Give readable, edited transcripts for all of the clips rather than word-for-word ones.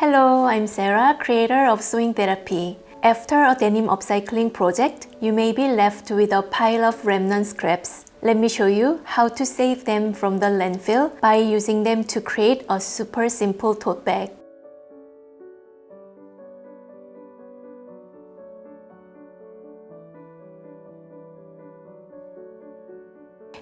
Hello, I'm Sara, creator of Sewing Therapy. After a denim upcycling project, you may be left with a pile of remnant scraps. Let me show you how to save them from the landfill by using them to create a super simple tote bag.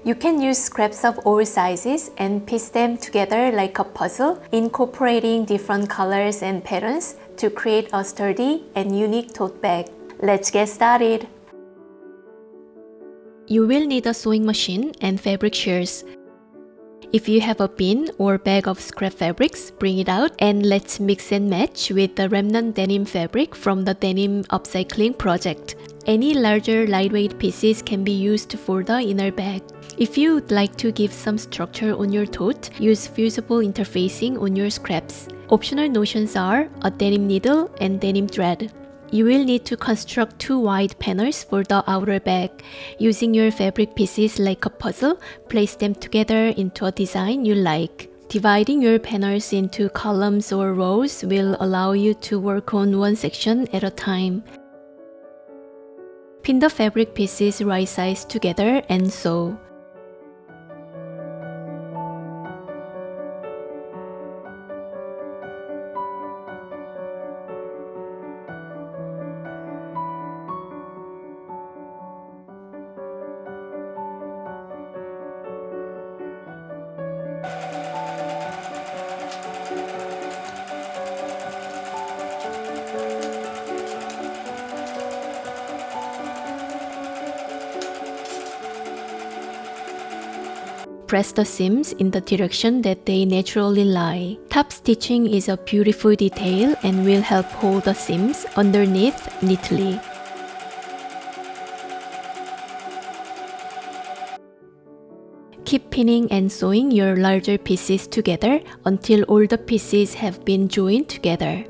You can use scraps of all sizes and piece them together like a puzzle, incorporating different colors and patterns to create a sturdy and unique tote bag. Let's get started. You will need a sewing machine and fabric shears. If you have a bin or bag of scrap fabrics, bring it out and let's mix and match with the remnant denim fabric from the denim upcycling project. Any larger lightweight pieces can be used for the inner bag. If you would like to give some structure on your tote, use fusible interfacing on your scraps. Optional notions are a denim needle and denim thread. You will need to construct two wide panels for the outer bag. Using your fabric pieces like a puzzle, place them together into a design you like. Dividing your panels into columns or rows will allow you to work on one section at a time. Pin the fabric pieces right size together and sew. Press the seams in the direction that they naturally lie. Top stitching is a beautiful detail and will help hold the seams underneath neatly. Keep pinning and sewing your larger pieces together until all the pieces have been joined together.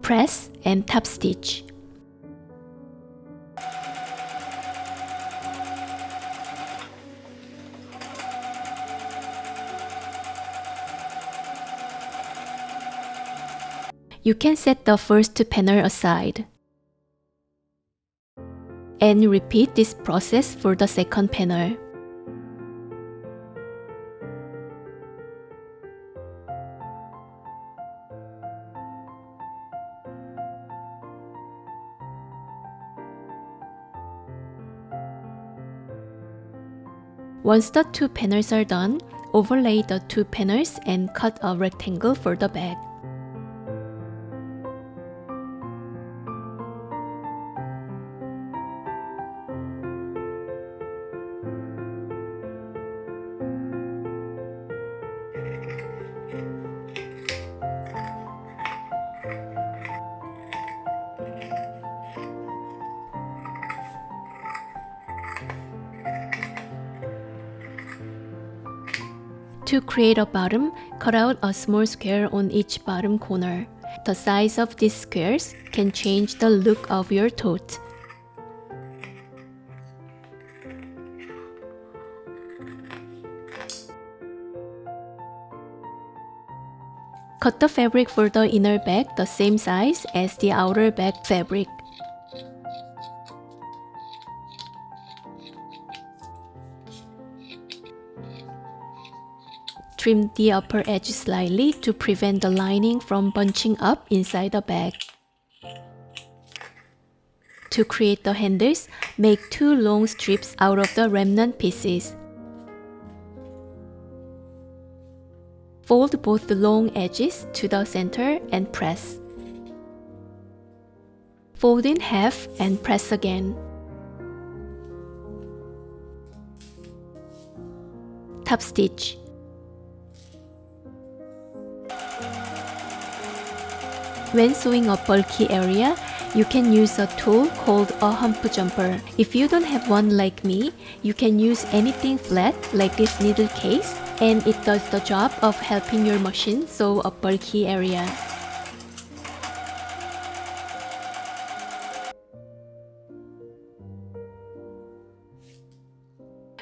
Press and top stitch. You can set the first panel aside and repeat this process for the second panel. Once the two panels are done, overlay the two panels and cut a rectangle for the bag. To create a bottom, cut out a small square on each bottom corner. The size of these squares can change the look of your tote. Cut the fabric for the inner bag the same size as the outer bag fabric. Trim the upper edge slightly to prevent the lining from bunching up inside the bag. To create the handles, make two long strips out of the remnant pieces. Fold both the long edges to the center and press. Fold in half and press again. Top stitch. When sewing a bulky area, you can use a tool called a hump jumper. If you don't have one like me, you can use anything flat like this needle case, and it does the job of helping your machine sew a bulky area.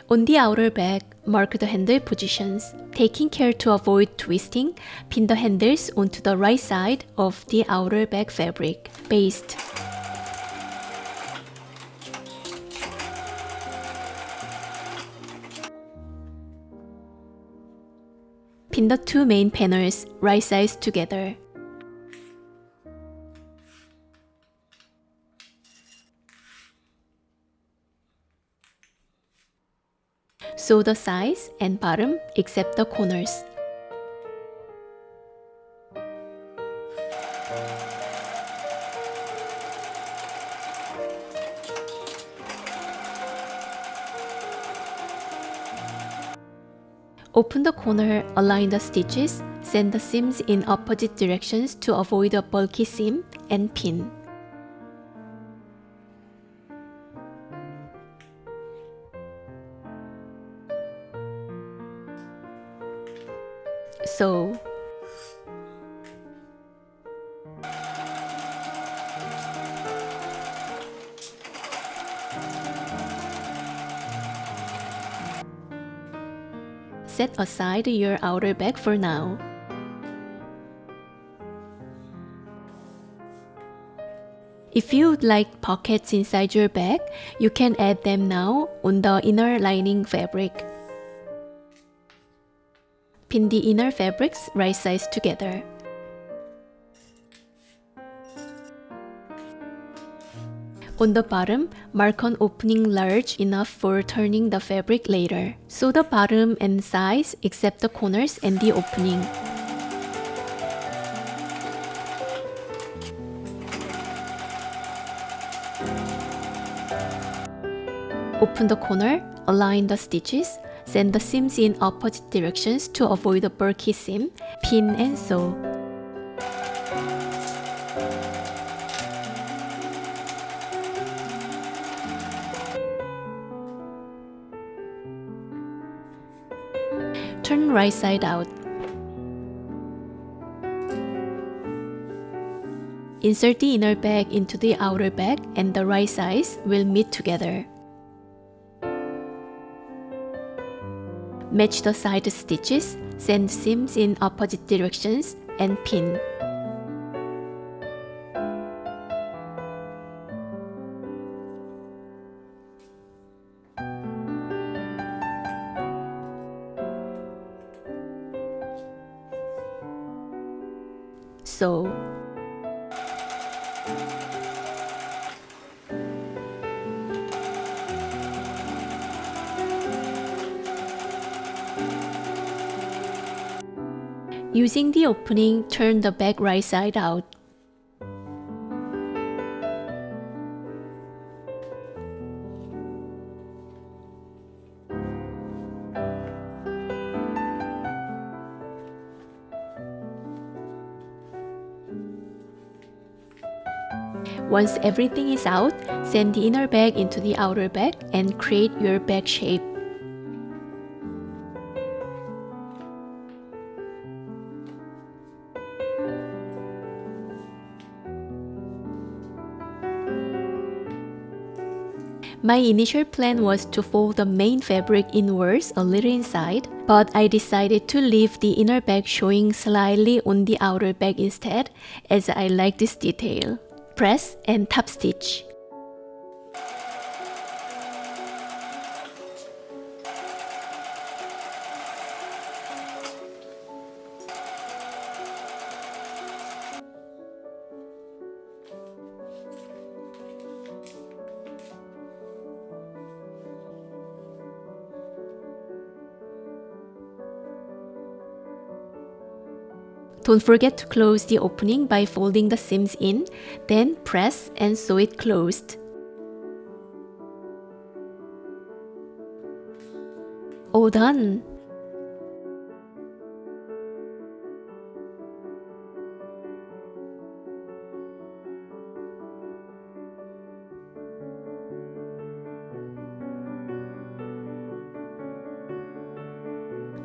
On the outer back, mark the handle positions. Taking care to avoid twisting, pin the handles onto the right side of the outer back fabric. Baste. Pin the two main panels right sides together. Sew the sides and bottom except the corners. Open the corner, align the stitches, send the seams in opposite directions to avoid a bulky seam, and pin. Sew. Set aside your outer back for now. If you would like pockets inside your bag, you can add them now on the inner lining fabric. Pin the inner fabrics right sides together. On the bottom, mark an opening large enough for turning the fabric later. Sew the bottom and sides except the corners and the opening. Open the corner, align the stitches, send the seams in opposite directions to avoid a bulky seam, pin and sew. Turn right side out. Insert the inner bag into the outer bag and the right sides will meet together. Match the side stitches, send seams in opposite directions, and pin. Sew. Using the opening, turn the bag right side out. Once everything is out, send the inner bag into the outer bag and create your bag shape. My initial plan was to fold the main fabric inwards a little inside, but I decided to leave the inner bag showing slightly on the outer bag instead, as I like this detail. Press and top stitch. Don't forget to close the opening by folding the seams in, then press and sew it closed. All done!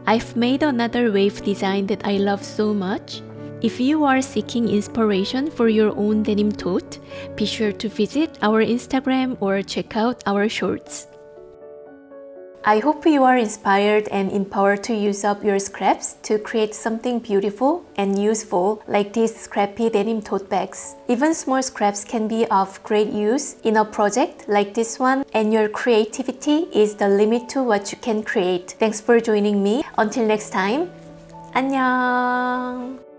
I've made another wave design that I love so much. If you are seeking inspiration for your own denim tote, be sure to visit our Instagram or check out our shorts. I hope you are inspired and empowered to use up your scraps to create something beautiful and useful like these scrappy denim tote bags. Even small scraps can be of great use in a project like this one, and your creativity is the limit to what you can create. Thanks for joining me. Until next time, 안녕!